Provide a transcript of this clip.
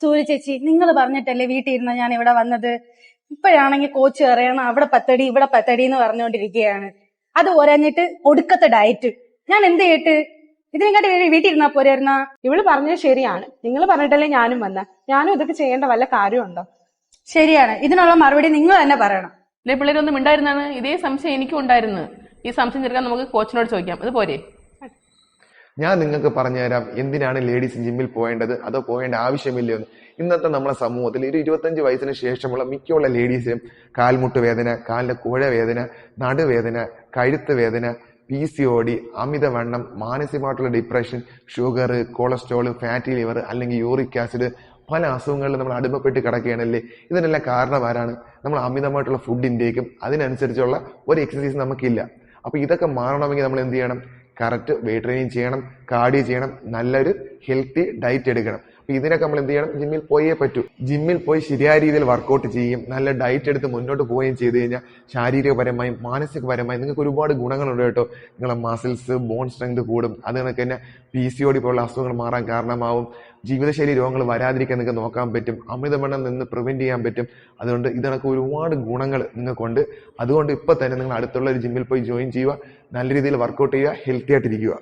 സൂര്യ ചേച്ചി, നിങ്ങൾ പറഞ്ഞിട്ടല്ലേ വീട്ടിൽ ഇരുന്ന ഞാൻ ഇവിടെ വന്നത്. ഇപ്പോഴാണെങ്കിൽ കോച്ച് പറയണം അവിടെ 10 അടി ഇവിടെ 10 അടി എന്ന് പറഞ്ഞുകൊണ്ടിരിക്കുകയാണ്. അത് ഒരഞ്ഞിട്ട് ഒടുക്കത്തെ ഡയറ്റ്. ഞാൻ എന്ത് ചെയ്തിട്ട്? ഇതിനെക്കാട്ടി വീട്ടിൽ ഇരുന്നാ പോരായിരുന്നാ? ഇവള് പറഞ്ഞത് ശരിയാണ്. നിങ്ങൾ പറഞ്ഞിട്ടല്ലേ ഞാനും വന്ന. ഞാനും ഇതൊക്കെ ചെയ്യേണ്ട വല്ല കാര്യമുണ്ടോ? ശരിയാണ്, ഇതിനുള്ള മറുപടി നിങ്ങൾ തന്നെ പറയണം. അല്ലെ പിള്ളേരൊന്നും ഉണ്ടായിരുന്നാണ്. ഇതേ സംശയം എനിക്കും ഉണ്ടായിരുന്നു. ഈ സംശയം തീർക്കാൻ നമുക്ക് കോച്ചിനോട് ചോദിക്കാം. അത് പോരെ? ഞാൻ നിങ്ങൾക്ക് പറഞ്ഞുതരാം എന്തിനാണ് ലേഡീസ് ജിമ്മിൽ പോകേണ്ടത്, അതോ പോകേണ്ട ആവശ്യമില്ല എന്ന്. ഇന്നത്തെ നമ്മളെ സമൂഹത്തിൽ ഒരു 25 വയസ്സിന് ശേഷമുള്ള മിക്കുള്ള ലേഡീസിനും കാൽമുട്ട് വേദന, കാലിന്റെ കുഴ വേദന, നടുവേദന, കഴുത്ത് വേദന, PCOD, അമിതവണ്ണം, മാനസികമായിട്ടുള്ള depression, sugar, cholesterol, fatty liver അല്ലെങ്കിൽ യൂറിക് ആസിഡ്, പല അസുഖങ്ങളിൽ നമ്മൾ അടിമപ്പെട്ട് കിടക്കുകയാണല്ലേ. ഇതിനെല്ലാം കാരണം ആരാണ്? നമ്മൾ അമിതമായിട്ടുള്ള ഫുഡ് ഇൻടേക്കും അതിനനുസരിച്ചുള്ള ഒരു എക്സസൈസ് നമുക്കില്ല. അപ്പൊ ഇതൊക്കെ മാറണമെങ്കിൽ നമ്മൾ എന്ത് ചെയ്യണം? കറക്റ്റ് വെയിറ്റ് ട്രെയിനിങ് ചെയ്യണം, കാർഡിയോ ചെയ്യണം, നല്ലൊരു ഹെൽത്തി ഡയറ്റ് എടുക്കണം. അപ്പൊ ഇതിനൊക്കെ നമ്മൾ എന്ത് ചെയ്യണം? ജിമ്മിൽ പോയേ പറ്റൂ. ജിമ്മിൽ പോയി ശരിയായ രീതിയിൽ വർക്കൗട്ട് ചെയ്യും, നല്ല ഡയറ്റ് എടുത്ത് മുന്നോട്ട് പോവുകയും ചെയ്ത് കഴിഞ്ഞാൽ ശാരീരികപരമായും മാനസികപരമായും നിങ്ങൾക്ക് ഒരുപാട് ഗുണങ്ങളുണ്ട് കേട്ടോ. നിങ്ങളെ മസിൽസ്, ബോൺ സ്ട്രെങ്ത് കൂടും. അത് കണക്ക് തന്നെ PCOD പോലുള്ള അസുഖങ്ങൾ മാറാൻ കാരണമാവും. ജീവിതശൈലി രോഗങ്ങൾ വരാതിരിക്കാൻ നിങ്ങൾക്ക് നോക്കാൻ പറ്റും. അമിതവണ്ണം നിന്ന് പ്രിവെന്റ് ചെയ്യാൻ പറ്റും. അതുകൊണ്ട് ഇതിനൊക്കെ ഒരുപാട് ഗുണങ്ങൾ നിങ്ങൾക്കുണ്ട്. അതുകൊണ്ട് ഇപ്പൊ തന്നെ നിങ്ങൾ അടുത്തുള്ള ഒരു ജിമ്മിൽ പോയി ജോയിൻ ചെയ്യുക, നല്ല രീതിയിൽ വർക്കൗട്ട് ചെയ്യുക, ഹെൽത്തി ആയിട്ടിരിക്കുക.